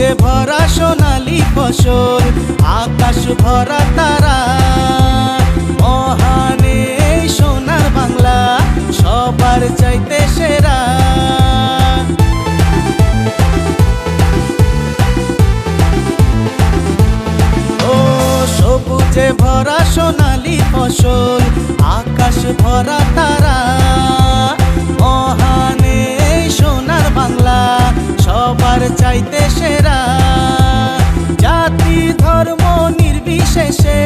সবুজে ভরা সোনালী ফসল, আকাশ ভরা তারা, মহান এই সোনার বাংলা সবার চাইতে সেরা। ও সবুজে ভরা সোনালী ফসল, আকাশ ভরা তারা, মহান এই সোনার বাংলা সবার চাইতে সেরা। জাতি ধর্ম নির্বিশেষে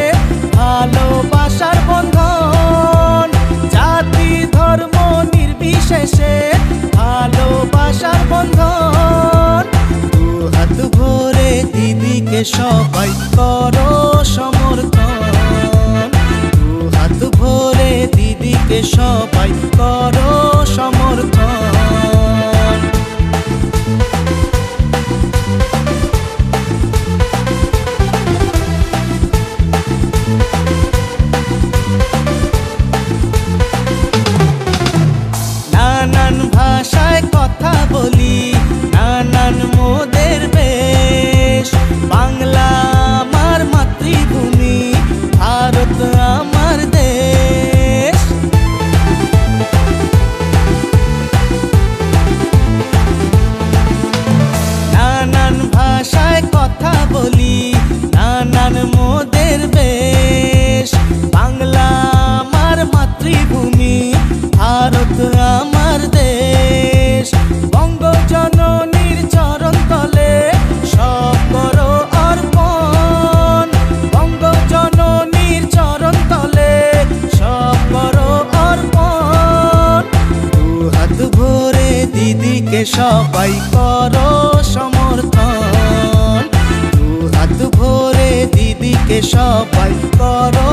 ভালোবাসার বন্ধন, জাতি ধর্ম নির্বিশেষে ভালোবাসার বন্ধন। দু হাত ভরে দিদিকে সবাই করো সমর্থন, দু হাত ভরে দিদিকে সবাই করো সমর্থন। নানান ভাষায় কথা বলি, নানান মোদের বেশ, বাংলা আমার মাতৃভূমি, ভারত আমার দেশ। নানান ভাষায় কথা বলি, নানান মোদের বেশ, বাংলা আমার মাতৃভূমি, ভারত আমার দেশ। বঙ্গজননীর চরণ তলে সব করো অর্পণ, বঙ্গজননীর চরণ তলে সব করো অর্পণ। দু হাত ভরে দিদিকে সবাই করো সমর্থন, দু হাত ভরে দিদিকে সবাই করো